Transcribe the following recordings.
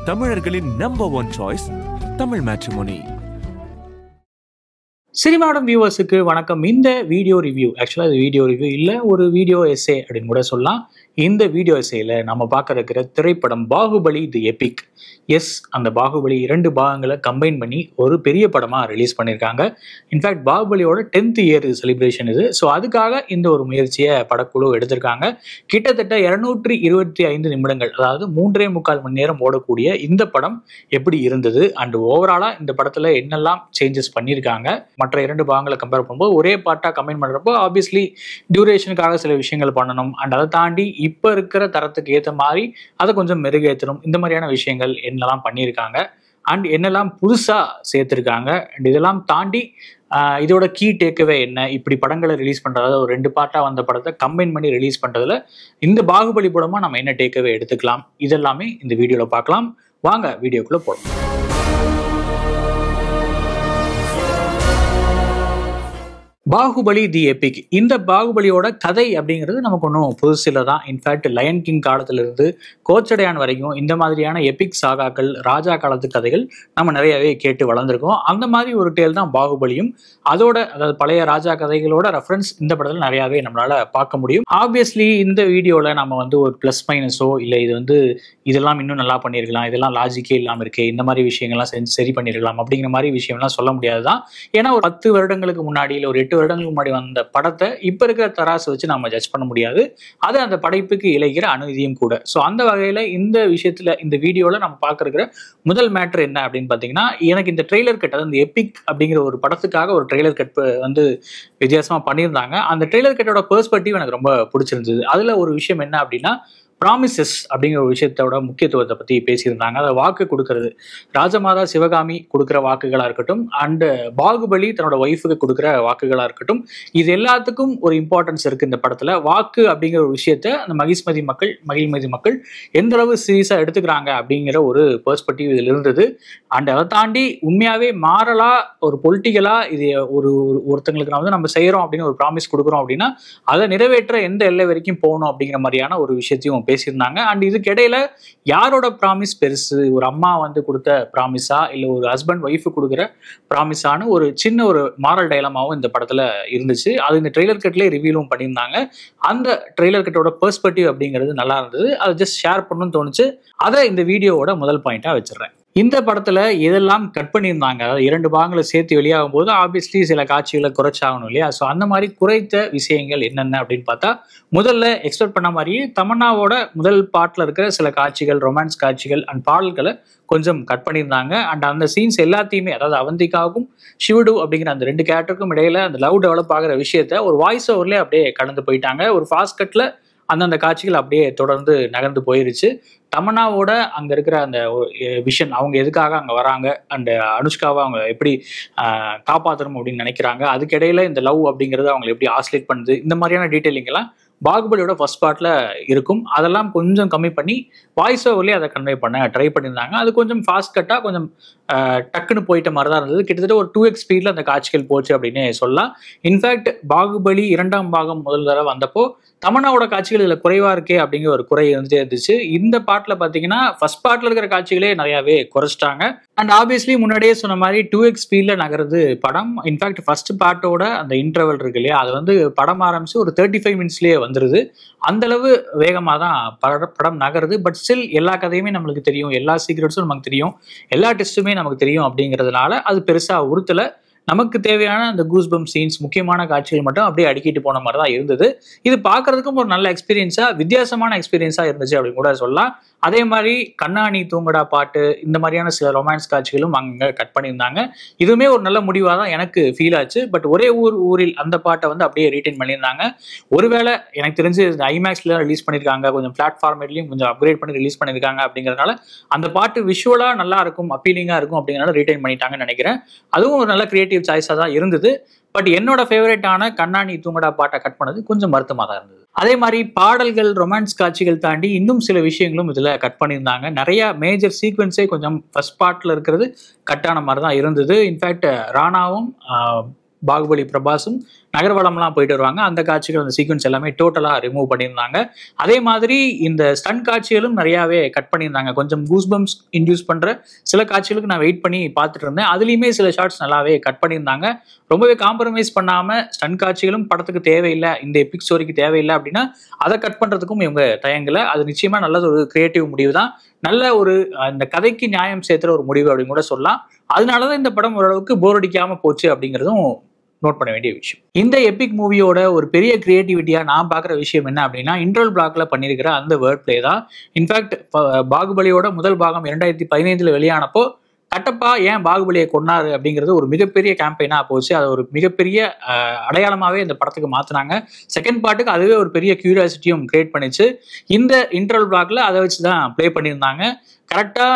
தமிழர்களின் number one choice Tamil matrimony. சினிமாடம் வியூவர்ஸுக்கு வணக்கம். இந்த வீடியோ ரிவ்யூ ஆக்சுவலாக இது வீடியோ ரிவ்யூ இல்லை, ஒரு வீடியோ எஸ்ஸே அப்படின்னு கூட சொல்லலாம். இந்த வீடியோ எஸ்ஸேல நம்ம பார்க்க இருக்கிற திரைப்படம் பாகுபலி தி எபிக். எஸ், அந்த பாகுபலி 2 பாகங்களை கம்பைன் பண்ணி ஒரு பெரிய படமாக ரிலீஸ் பண்ணியிருக்காங்க. இன்ஃபேக்ட் பாகுபலியோட 10th இயர் செலிப்ரேஷன் இது. ஸோ அதுக்காக இந்த ஒரு முயற்சியை படக்குழு எடுத்திருக்காங்க. கிட்டத்தட்ட 225 நிமிடங்கள், அதாவது 3.25 மணி நேரம் ஓடக்கூடிய இந்த படம் எப்படி இருந்தது அண்ட் ஓவராலாக இந்த படத்தில் என்னெல்லாம் சேஞ்சஸ் பண்ணியிருக்காங்க மற்ற 2 பாகங்களை கம்பேர் பண்ணும்போது ஒரே பார்ட்டாக கம்பைன் பண்ணுறப்போ ஆப்வியஸ்லி டியூரேஷனுக்காக சில விஷயங்கள் பண்ணணும் அண்ட் அதை தாண்டி இப்போ இருக்கிற தரத்துக்கு ஏற்ற மாதிரி அதை கொஞ்சம் மெருகேற்றணும். இந்த மாதிரியான விஷயங்கள் என்னெல்லாம் பண்ணியிருக்காங்க அண்ட் என்னெல்லாம் புதுசாக சேர்த்துருக்காங்க அண்ட் இதெல்லாம் தாண்டி இதோட கீ டேக்அவே என்ன, இப்படி படங்களை ரிலீஸ் பண்ணுறது, ஒரு 2 பார்ட்டாக வந்த படத்தை கம்பைன் பண்ணி ரிலீஸ் பண்ணுறதுல இந்த பாகுபலி படமாக நம்ம என்ன டேக்அவே எடுத்துக்கலாம், இதெல்லாமே இந்த வீடியோவில் பார்க்கலாம். வாங்க வீடியோக்குள்ளே போகலாம். பாகுபலி தி எபிக். இந்த பாகுபலியோட கதை அப்படிங்கிறது நமக்கு ஒன்றும் புதுசில தான். இன்ஃபேக்ட் லயன் கிங் காலத்திலிருந்து கோச்சடையான் வரைக்கும் இந்த மாதிரியான எபிக் சாகாக்கள், ராஜா காலத்து கதைகள் நம்ம நிறையவே கேட்டு வளர்ந்துருக்கோம். அந்த மாதிரி ஒரு டேல் தான் பாகுபலியும். அதோட, அதாவது பழைய ராஜா கதைகளோட ரெஃபரன்ஸ் இந்த படத்தில் நிறையாவே நம்மளால பார்க்க முடியும். ஆப்வியஸ்லி இந்த வீடியோவில் நம்ம ஒரு ப்ளஸ் மைனஸோ இல்லை இதெல்லாம் இன்னும் நல்லா பண்ணியிருக்கலாம், இதெல்லாம் லாஜிக்கே இல்லாமல் இருக்கே, இந்த மாதிரி விஷயங்கள்லாம் சரி பண்ணியிருக்கலாம் அப்படிங்கிற மாதிரி விஷயம்லாம் சொல்ல முடியாது தான். ஏன்னா ஒரு 10 வருடங்களுக்கு முன்னாடி இல்லை ஒரு 8 வருடங்களுக்கு முன்னாடி வந்த படத்தை இப்ப இருக்கிற தராசு வச்சு நம்ம ஜட்ஜ் பண்ண முடியாது. அது அந்த படைப்புக்கு இழைக்கிற அனுமதியும் கூட. ஸோ அந்த வகையில இந்த விஷயத்துல, இந்த வீடியோல நம்ம பார்க்கிற முதல் மேட்டர் என்ன அப்படின்னு பாத்தீங்கன்னா, எனக்கு இந்த ட்ரெய்லர் கட், அதாவது இந்த எபிக் அப்படிங்கிற ஒரு படத்துக்காக ஒரு ட்ரெய்லர் கட் வித்தியாசமா பண்ணியிருந்தாங்க. அந்த ட்ரெய்லர் கட்டோட பெர்ஸ்பெக்டிவ் எனக்கு ரொம்ப பிடிச்சிருந்தது. அதுல ஒரு விஷயம் என்ன அப்படின்னா, ப்ராமிசஸ் அப்படிங்கிற ஒரு விஷயத்தோட முக்கியத்துவத்தை பற்றி பேசியிருந்தாங்க. அதை வாக்கு கொடுக்கறது, ராஜமாதா சிவகாமி கொடுக்குற வாக்குகளாக இருக்கட்டும் அண்டு பாகுபலி தன்னோட ஒய்ஃபுக்கு கொடுக்குற வாக்குகளாக இருக்கட்டும், இது எல்லாத்துக்கும் ஒரு இம்பார்ட்டன்ஸ் இருக்குது இந்த படத்தில். வாக்கு அப்படிங்கிற ஒரு விஷயத்த அந்த மகிழ்மதி மக்கள் எந்த அளவு சீரியஸாக எடுத்துக்கிறாங்க அப்படிங்கிற ஒரு பெர்ஸ்பெக்டிவ் இதில் இருந்தது. அண்ட் அதை தாண்டி உண்மையாகவே மாறலா ஒரு பொலிட்டிக்கலாக இது ஒருத்தங்களுக்கு நம்ம செய்கிறோம் அப்படின்னு ஒரு ப்ராமிஸ் கொடுக்குறோம் அப்படின்னா அதை நிறைவேற்ற எந்த எல்லை வரைக்கும் போகணும் அப்படிங்கிற மாதிரியான ஒரு விஷயத்தையும் பேசியிருந்தாங்க. அண்ட் இதுக்கு இடையில யாரோட ப்ராமிஸ் பெருசு, ஒரு அம்மா கொடுத்த ப்ராமிஸா இல்லை ஒரு ஹஸ்பண்ட் ஒய்ஃபு கொடுக்குற ப்ராமிஸானு ஒரு சின்ன ஒரு மாரல் டைலமாவும் இந்த படத்துல இருந்துச்சு. அது இந்த ட்ரெய்லர் கட்லேயே ரிவ்யூலும் பண்ணியிருந்தாங்க. அந்த ட்ரெய்லர் கட்டோட பெர்ஸ்பெக்டிவ் அப்படிங்கிறது நல்லா இருந்தது. அதை ஜஸ்ட் ஷேர் பண்ணணும்னு தோணுச்சு. அதை இந்த வீடியோவோட முதல் பாயிண்டா வச்சிடறேன். இந்த படத்துல எதெல்லாம் கட் பண்ணியிருந்தாங்க, அதாவது 2 பாகங்களை சேர்த்து வெளியாகும் போது ஆப்வியஸ்லி சில காட்சிகளை குறைச்சாகணும் இல்லையா? ஸோ அந்த மாதிரி குறைத்த விஷயங்கள் என்னென்ன அப்படின்னு பார்த்தா, முதல்ல எக்ஸ்பெக்ட் பண்ண மாதிரியே தமன்னாவோட முதல் பாட்டில் இருக்கிற சில காட்சிகள், ரொமான்ஸ் காட்சிகள் அண்ட் பாடல்களை கொஞ்சம் கட் பண்ணியிருந்தாங்க. அண்ட் அந்த சீன்ஸ் எல்லாத்தையுமே, அதாவது அவந்திகாவுக்கும் ஷிவடு அப்படிங்கிற அந்த 2 கேரக்டருக்கும் இடையில அந்த லவ் டெவலப் ஆகிற விஷயத்த ஒரு வாய்ஸ் ஓவர்லேயே அப்படியே கடந்து போயிட்டாங்க. ஒரு ஃபாஸ்ட் கட்ல அந்தந்த காட்சிகள் அப்படியே தொடர்ந்து நகர்ந்து போயிருச்சு. தமன்னாவோட அங்கே இருக்கிற அந்த விஷன், அவங்க எதுக்காக அங்கே வராங்க அண்ட் அனுஷ்காவை அவங்க எப்படி காப்பாற்றணும் அப்படின்னு நினைக்கிறாங்க, அதுக்கிடையில இந்த லவ் அப்படிங்கிறது அவங்களை எப்படி ஆஸ்லேட் பண்ணுது, இந்த மாதிரியான டீட்டெயிலிங் எல்லாம் பாகுபலியோட ஃபர்ஸ்ட் பார்ட்ல இருக்கும். அதெல்லாம் கொஞ்சம் கம்மி பண்ணி வாய்ஸ் ஓவர்லேயே அதை கன்வே பண்ண ட்ரை பண்ணியிருந்தாங்க. அது கொஞ்சம் ஃபாஸ்ட் கட்டாக கொஞ்சம் டக்குன்னு போயிட்ட மாதிரி தான் இருந்தது. கிட்டத்தட்ட ஒரு 2x ஸ்பீடில் அந்த காட்சிகள் போச்சு அப்படின்னு சொல்லலாம். இன்ஃபேக்ட் பாகுபலி 2ஆம் பாகம் முதல் தடவை வந்தப்போ தமன்னாவோட காட்சிகள் இதில் குறைவாக இருக்கே அப்படிங்கிற ஒரு குறை வந்துட்டே இருந்துச்சு. இந்த பாட்டில் பார்த்தீங்கன்னா ஃபர்ஸ்ட் பார்ட்டில் இருக்கிற காட்சிகளே நிறையாவே குறைச்சிட்டாங்க. அண்ட் ஆப்வியஸ்லி முன்னாடியே சொன்ன மாதிரி 2x ஸ்பீடில் நகருது படம். இன்ஃபேக்ட் ஃபர்ஸ்ட் பார்ட்டோட அந்த இன்டர்வல் இருக்கு இல்லையா, அது படம் ஆரம்பிச்சு ஒரு 35 மினிட்ஸ்லேயே வந்துருது. அந்த அளவு வேகமாக தான் படம் நகருது. பட் ஸ்டில் எல்லா கதையுமே நம்மளுக்கு தெரியும், எல்லா சீக்ரெட்ஸும் நமக்கு தெரியும், எல்லா டெஸ்ட்டுமே நமக்கு தெரியும் அப்படிங்கிறதுனால அது பெருசாக உறுத்தலை. நமக்கு தேவையான அந்த கூஸ்பம் சீன்ஸ், முக்கியமான காட்சிகள் மட்டும் அப்படியே அடிக்கிட்டு போன மாதிரி தான் இருந்தது. இது பார்க்கறதுக்கும் ஒரு நல்ல எக்ஸ்பீரியன்ஸா, வித்தியாசமான எக்ஸ்பீரியன்ஸா இருந்துச்சு அப்படின்னு கூட சொல்லலாம். அதே மாதிரி கண்ணாணி தூங்கடா பாட்டு, இந்த மாதிரியான சில ரொமான்ஸ் காட்சிகளும் அங்கே கட் பண்ணியிருந்தாங்க. இதுவுமே ஒரு நல்ல முடிவாக தான் எனக்கு ஃபீல் ஆச்சு. பட் ஒரே ஊரில் அந்த பாட்டை அப்படியே ரீட்டைன் பண்ணியிருந்தாங்க. ஒருவேளை எனக்கு தெரிஞ்சு ஐமேக்ஸ்ல ரிலீஸ் பண்ணியிருக்காங்க, கொஞ்சம் பிளாட்ஃபார்மேட்லையும் கொஞ்சம் அப்கிரேட் பண்ணி ரிலீஸ் பண்ணியிருக்காங்க அப்படிங்கிறதுனால அந்த பாட்டு விஷுவலாக நல்லா இருக்கும், அப்பீலிங்காக இருக்கும் அப்படிங்கிறனால ரீட்டைன் பண்ணிட்டாங்கன்னு நினைக்கிறேன். அதுவும் ஒரு நல்ல கிரியேட்டிவ் சாய்ஸாக தான் இருந்தது. பட் என்னோட ஃபேவரட்டான கண்ணாணி தூங்கடா பாட்டை கட் பண்ணது கொஞ்சம் வருத்தமாக தான் இருந்தது. அதே மாதிரி பாடல்கள், ரொமான்ஸ் காட்சிகள் தாண்டி இன்னும் சில விஷயங்களும் இதில் கட் பண்ணியிருந்தாங்க. நிறைய மேஜர் சீக்வன்ஸே கொஞ்சம் ஃபர்ஸ்ட் பார்ட்டில் இருக்கிறது கட்டான மாதிரி தான் இருந்தது. இன்ஃபேக்ட் ராணாவும் பாகுபலி பிரபாஸும் நகர்வலம்லாம் போயிட்டு வருவாங்க. அந்த காட்சிகள் அந்த சீக்வன்ஸ் எல்லாமே டோட்டலா ரிமூவ் பண்ணியிருந்தாங்க. அதே மாதிரி இந்த ஸ்டன் காட்சிகளும் நிறையாவே கட் பண்ணியிருந்தாங்க. கொஞ்சம் கூஸ்பம்ஸ் இன்டியூஸ் பண்ற சில காட்சிகளுக்கு நான் வெயிட் பண்ணி பார்த்துட்டு இருந்தேன். அதுலயுமே சில ஷார்ட்ஸ் நல்லாவே கட் பண்ணியிருந்தாங்க. ரொம்பவே காம்ப்ரமைஸ் பண்ணாம ஸ்டன் காட்சிகளும் படத்துக்கு தேவையில்லை, இந்த எபிக் ஸ்டோரிக்கு தேவையில்லை அப்படின்னா அதை கட் பண்றதுக்கும் இவங்க தயங்கல. அது நிச்சயமா நல்லது, ஒரு கிரியேட்டிவ் முடிவு தான். நல்ல ஒரு இந்த கதைக்கு நியாயம் சேர்த்துற ஒரு முடிவு அப்படின்னு கூட சொல்லலாம். அதனாலதான் இந்த படம் ஓரளவுக்கு போர் அடிக்காம போச்சு அப்படிங்கிறதும் நோட் பண்ண வேண்டிய விஷயம். இந்த எபிக் மூவியோட ஒரு பெரிய கிரியேட்டிவிட்டியா நான் பாக்குற விஷயம் என்ன அப்படின்னா, இன்டர்வல் பிளாக்ல பண்ணிருக்கிற அந்த வேர்ட் பிளே தான். இன்ஃபேக்ட் பாகுபலியோட முதல் பாகம் 2015 வெளியானப்போ கட்டப்பா ஏன் பாகுபலியை கொன்னாரு அப்படிங்கிறது ஒரு மிகப்பெரிய கேம்பெயினா போச்சு. அது ஒரு மிகப்பெரிய அடையாளமாவே இந்த படத்துக்கு மாத்தினாங்க. செகண்ட் பார்ட்டுக்கு அதுவே ஒரு பெரிய கியூரியாசிட்டியும் கிரியேட் பண்ணிச்சு. இந்த இன்டர்வல் பிளாக்ல அதை வச்சுதான் பிளே பண்ணியிருந்தாங்க. கரெக்டா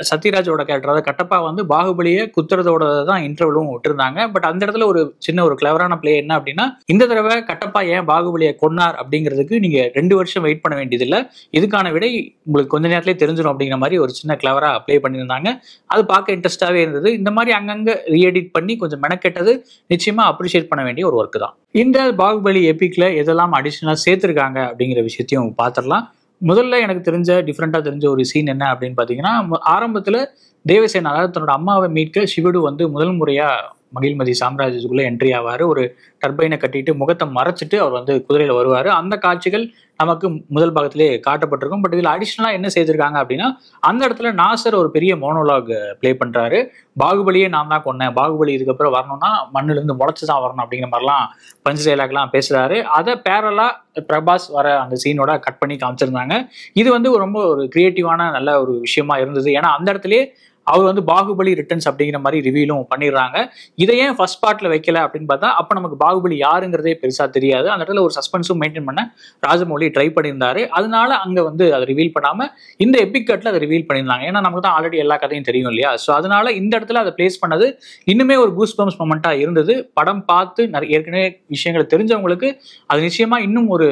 சத்யராஜோட கேரக்டர், அதாவது கட்டப்பா வந்து பாகுபலியை குத்துறதோட தான் இன்டர்வலும் விட்டுருந்தாங்க. பட் அந்த இடத்துல ஒரு சின்ன ஒரு கிளவரான பிளே என்ன அப்படின்னா, இந்த தடவை கட்டப்பா ஏன் பாகுபலியை கொன்னார் அப்படிங்கிறதுக்கு நீங்க 2 வருஷம் வெயிட் பண்ண வேண்டியதில்லை, இதுக்கான விடை உங்களுக்கு கொஞ்ச நேரத்திலே தெரிஞ்சிடும் அப்படிங்கிற மாதிரி ஒரு சின்ன கிளவரா பிளே பண்ணியிருந்தாங்க. அது பார்க்க இன்ட்ரெஸ்டாவே இருந்தது. இந்த மாதிரி அங்கங்க ரீஎடிட் பண்ணி கொஞ்சம் மெனக்கெட்டது நிச்சயமா அப்ரிஷியேட் பண்ண வேண்டிய ஒரு ஒர்க் தான். இந்த பாகுபலி எபிக்ல எதெல்லாம் அடிஷனலா சேர்த்திருக்காங்க அப்படிங்கிற விஷயத்தையும் பார்த்துடலாம். முதல்ல எனக்கு தெரிஞ்ச டிஃப்ரெண்டா தெரிஞ்ச ஒரு சீன் என்ன அப்படின்னு பாத்தீங்கன்னா, ஆரம்பத்துல தேவசேனா, அதாவது தன்னோட அம்மாவை மீட்க சிவடு வந்து முதல் முறையா மகிழ்மதி சாம்ராஜ்யத்துக்குள்ள என்ட்ரி ஆவாரு. ஒரு டர்பைனை கட்டிட்டு முகத்தை மறைச்சிட்டு அவர் வந்து குதிரையில வருவாரு. அந்த காட்சிகள் நமக்கு முதல் பாகத்திலே காட்டப்பட்டிருக்கும். பட் இதுல அடிஷனலா என்ன செய்திருக்காங்க அப்படின்னா, அந்த இடத்துல நாசர் ஒரு பெரிய மோனோலாக் பிளே பண்றாரு. பாகுபலியே நான் தான் கொன்னேன், பாகுபலி இதுக்கப்புறம் வரணும்னா மண்ணுல இருந்து முளைச்சுதான் வரணும் அப்படிங்கிற மாதிரிலாம் பஞ்ச் டைலாக்லாம் பேசுறாரு. அதை பேரலா பிரபாஸ் வர அந்த சீனோட கட் பண்ணி காமிச்சிருந்தாங்க. இது வந்து ரொம்ப ஒரு கிரியேட்டிவான நல்ல ஒரு விஷயமா இருந்தது. ஏன்னா அந்த இடத்துலயே அவர் வந்து பாகுபலி ரிட்டர்ன்ஸ் அப்படிங்கிற மாதிரி ரிவீலும் பண்ணிடுறாங்க. இதை ஏன் ஃபர்ஸ்ட் பார்ட்ல வைக்கல அப்படின்னு பார்த்தா, அப்ப நமக்கு பாகுபலி யாருங்கிறதே பெருசா தெரியாது. அந்த இடத்துல ஒரு சஸ்பென்ஸும் மெயின்டைன் பண்ண ராஜமௌலி ட்ரை பண்ணியிருந்தாரு. அதனால அங்க வந்து அதை ரிவீல் பண்ணாம இந்த எபிக் கட்ல அதை ரிவீல் பண்ணியிருந்தாங்க. ஏன்னா நமக்கு தான் ஆல்ரெடி எல்லா கதையும் தெரியும் இல்லையா. ஸோ அதனால இந்த இடத்துல அதை பிளேஸ் பண்ணது இன்னுமே ஒரு கூஸ் பம்ப்ஸ் மொமெண்டா இருந்தது. படம் பார்த்து ஏற்கனவே விஷயங்களை தெரிஞ்சவங்களுக்கு அது நிச்சயமா இன்னும் ஒரு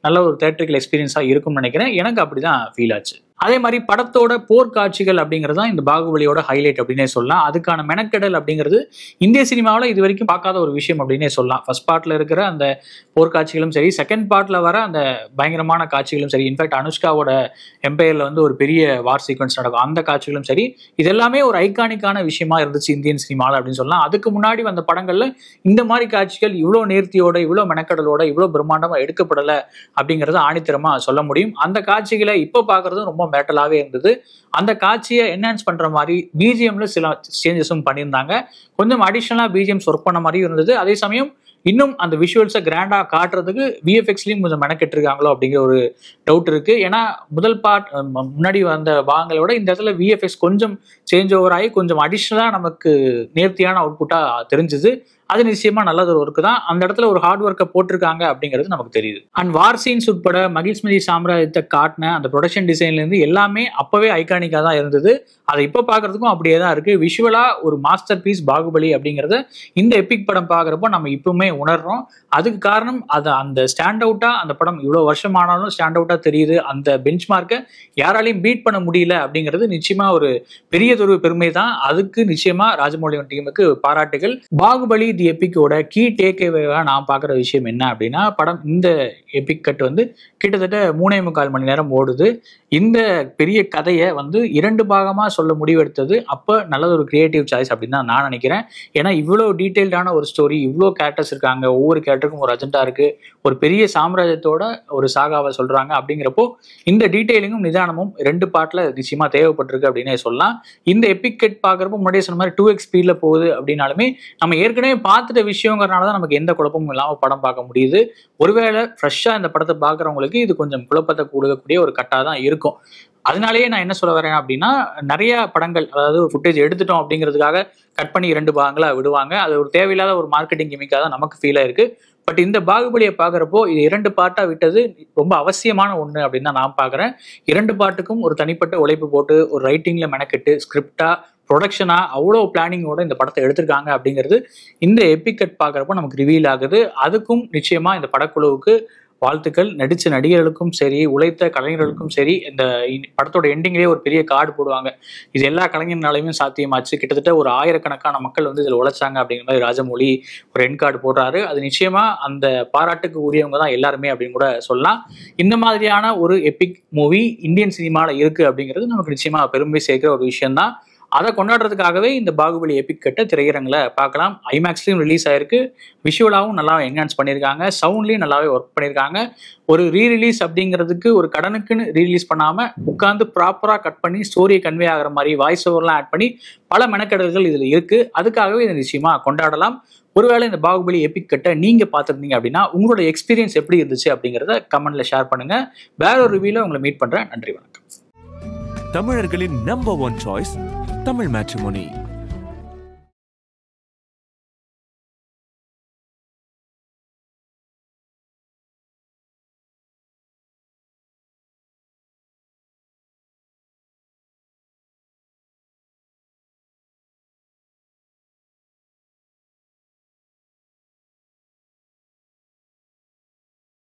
நல்ல ஒரு தியேட்டரிக்கல் எக்ஸ்பீரியன்ஸா இருக்கும்னு நினைக்கிறேன். எனக்கு அப்படிதான் ஃபீல் ஆச்சு. அதே மாதிரி படத்தோட போர்க்காட்சிகள் அப்படிங்கிறது தான் இந்த பாகுபலியோட ஹைலைட் அப்படின்னே சொல்லலாம். அதுக்கான மெனக்கெடல் அப்படிங்கிறது இந்திய சினிமாவில் இது வரைக்கும் பார்க்காத ஒரு விஷயம் அப்படின்னே சொல்லலாம். ஃபர்ஸ்ட் பார்ட்ல இருக்கிற அந்த போர்க்காட்சிகளும் சரி, செகண்ட் பார்ட்ல வர அந்த பயங்கரமான காட்சிகளும் சரி, இன்ஃபேக்ட் அனுஷ்காவோட எம்பையர்ல வந்து ஒரு பெரிய வார் சீக்வன்ஸ் நடக்கும், அந்த காட்சிகளும் சரி, இது எல்லாமே ஒரு ஐகானிக்கான விஷயமா இருந்துச்சு இந்தியன் சினிமாவில் அப்படின்னு சொல்லலாம். அதுக்கு முன்னாடி வந்த படங்கள்ல இந்த மாதிரி காட்சிகள் இவ்வளோ நேர்த்தியோட, இவ்வளோ மெனக்கடலோட, இவ்வளோ பிரம்மாண்டமா எடுக்கப்படலை அப்படிங்கறத ஆணித்தரமா சொல்ல முடியும். அந்த காட்சிகளை இப்போ பார்க்கறதும் ரொம்ப பேட்டலாவே இருந்தது. அந்த காட்சியை என்ஹான்ஸ் பண்ற மாதிரி பிஜிஎம்ல சில சேஞ்சஸும் பண்ணியிருந்தாங்க. கொஞ்சம் அடிஷனலா பிஜிஎம்ஸ் ஒர்க் பண்ண மாதிரி இருந்தது. அதே சமயம் இன்னும் அந்த விஷுவல்ஸை கிராண்டா காட்டுறதுக்கு விஎஃப்எக்ஸ்லயும் கொஞ்சம் மெனக்கெட்டிருக்காங்களோ அப்படிங்கிற ஒரு டவுட் இருக்கு. ஏன்னா முதல் பார்ட் முன்னாடி வந்த பாகங்களை விட இந்த இடத்துல விஎஃப்எக்ஸ் கொஞ்சம் சேஞ்ச் ஓவர் ஆகி கொஞ்சம் அடிஷனலா நமக்கு நேர்த்தியான அவுட்புட்டா தெரிஞ்சுது. அது நிச்சயமா நல்லது ஒரு ஒர்க்கு தான். அந்த இடத்துல ஒரு ஹார்ட் ஒர்க்கை போட்டிருக்காங்க அப்படிங்கிறது நமக்கு தெரியுது. அண்ட் வார் சீன்ஸ் உட்பட மகிழ்மதி சாம்ராஜ்யத்தை காட்டின அந்த ப்ரொடக்ஷன் டிசைன்ல இருந்து எல்லாமே அப்பவே ஐகானிக்கா தான் இருந்தது. அதை இப்போ பார்க்கறதுக்கும் அப்படியே தான் இருக்கு. விஷுவலா ஒரு மாஸ்டர் பீஸ் பாகுபலி அப்படிங்கிறத இந்த எபிக் படம் பார்க்குறப்போ நம்ம இப்பவுமே உணர்றோம். அதுக்கு காரணம் அது அந்த ஸ்டாண்ட் அவுட்டா அந்த படம் இவ்வளோ வருஷம் ஆனாலும் ஸ்டாண்ட் அவுட்டா தெரியுது. அந்த பெஞ்ச் மார்க்கை யாராலையும் பீட் பண்ண முடியல அப்படிங்கிறது நிச்சயமா ஒரு பெரியதொரு பெருமை தான். அதுக்கு நிச்சயமா ராஜமௌலி டீமுக்கு பாராட்டுகள். பாகுபலி தி எபிக்கோட கீ டேக்அவேவா நான் பார்க்குற விஷயம் என்ன அப்படின்னா, படம் இந்த எபிக் கட் வந்து கிட்டத்தட்ட 3.25 மணி நேரம் ஓடுது. இந்த பெரிய கதையை வந்து 2 பாகமா சொல்ல முடிவெடுத்தது அப்போ நல்லது ஒரு கிரியேட்டிவ் சாய்ஸ் அப்படின்னு தான் நான் நினைக்கிறேன். ஏன்னா இவ்வளோ டீட்டெயில்டான ஒரு ஸ்டோரி, இவ்வளோ கேரக்டர்ஸ் இருக்காங்க, ஒவ்வொரு கேரக்டருக்கும் ஒரு அஜெண்டா இருக்கு, ஒரு பெரிய சாம்ராஜ்யத்தோட ஒரு சாகாவை சொல்றாங்க. அப்படிங்கிறப்போ இந்த டீட்டெயிலிங்கும் நிதானமும் 2 பார்ட்ல நிச்சயமா தேவைப்பட்டிருக்கு அப்படின்னே சொல்லலாம். இந்த எபிக் கட் பார்க்குறப்போ முன்னாடியே சொன்ன மாதிரி 2x ஸ்பீட்ல போகுது அப்படின்னாலுமே நம்ம ஏற்கனவே பார்த்துட்ட விஷயங்கிறனால தான் நமக்கு எந்த குழப்பமும் இல்லாமல் படம் பார்க்க முடியுது. ஒருவேளை ஃப்ரெஷ்ஷாக இந்த படத்தை பார்க்குறவங்களுக்கு இது கொஞ்சம் குழப்பத்தை கொடுக்கக்கூடிய ஒரு கட்டாக தான் இருக்கும். அதனாலேயே நான் என்ன சொல்ல வரேன் அப்படின்னா, நிறைய படங்கள் அதாவது ஃபுட்டேஜ் எடுத்துட்டோம் அப்படிங்கிறதுக்காக கட் பண்ணி 2 பாகங்களா விடுவாங்க. அது ஒரு தேவையில்லாத ஒரு மார்க்கெட்டிங் கிமிக்காக தான் நமக்கு ஃபீல் ஆயிருக்கு. பட் இந்த பாகுபலியை பார்க்குறப்போ இது 2 பார்ட்டா விட்டது ரொம்ப அவசியமான ஒன்று அப்படின்னு தான் நான் பார்க்குறேன். 2 பார்ட்டுக்கும் ஒரு தனிப்பட்ட உழைப்பு போட்டு ஒரு ரைட்டிங்ல மெனக்கெட்டு ஸ்கிரிப்டா ப்ரொடக்ஷனா அவ்வளோ பிளானிங்கோட இந்த படத்தை எடுத்திருக்காங்க அப்படிங்கிறது இந்த எபிக் கட் பார்க்குறப்போ நமக்கு ரிவீல் ஆகுது. அதுக்கும் நிச்சயமா இந்த படக்குழுவுக்கு வாழ்த்துக்கள். நடிச்ச நடிகர்களுக்கும் சரி, உழைத்த கலைஞர்களுக்கும் சரி, இந்த படத்தோட எண்டிங்லேயே ஒரு பெரிய கார்டு போடுவாங்க. இது எல்லா கலைஞர்னாலையுமே சாத்தியமாச்சு. கிட்டத்தட்ட ஒரு 1000கணக்கான மக்கள் வந்து இதில் உழைச்சாங்க அப்படிங்கிற மாதிரி ராஜமௌழி ஒரு எண்ட் கார்டு போடுறாரு. அது நிச்சயமா அந்த பாராட்டுக்கு உரியவங்க தான் எல்லாருமே அப்படின்னு கூட சொல்லலாம். இந்த மாதிரியான ஒரு எபிக் மூவி இந்தியன் சினிமாவில் இருக்கு அப்படிங்கிறது நமக்கு நிச்சயமா பெருமை சேர்க்கிற ஒரு விஷயம் தான். அதை கொண்டாடுறதுக்காகவே இந்த பாகுபலி எபிக் கட்ட திரையரங்கில் பார்க்கலாம். ஐமேக்ஸ்லையும் ரிலீஸ் ஆயிருக்கு. விஷுவலாகவும் நல்லா என்ஹான்ஸ் பண்ணியிருக்காங்க. சவுண்ட்லையும் நல்லாவே ஒர்க் பண்ணியிருக்காங்க. ஒரு ரீரிலீஸ் அப்படிங்கிறதுக்கு ஒரு கடனுக்குன்னு ரீரிலீஸ் பண்ணாமல் உட்காந்து ப்ராப்பராக கட் பண்ணி ஸ்டோரியை கன்வே ஆகிற மாதிரி வாய்ஸ் ஓவர்லாம் ஆட் பண்ணி பல மெனக்கெடல்கள் இதில் இருக்குது. அதுக்காகவே இதை நிச்சயமாக கொண்டாடலாம். ஒருவேளை இந்த பாகுபலி எபிக் கட்ட நீங்கள் பார்த்துருந்தீங்க அப்படின்னா உங்களோட எக்ஸ்பீரியன்ஸ் எப்படி இருந்துச்சு அப்படிங்கிறத கமெண்ட்ல ஷேர் பண்ணுங்கள். வேற ஒரு ரிவ்யூவில் உங்களை மீட் பண்ணுறேன். நன்றி, வணக்கம். தமிழர்களின் நம்பர் 1 சாய்ஸ் தமிழ் மேட்ரிமோனி.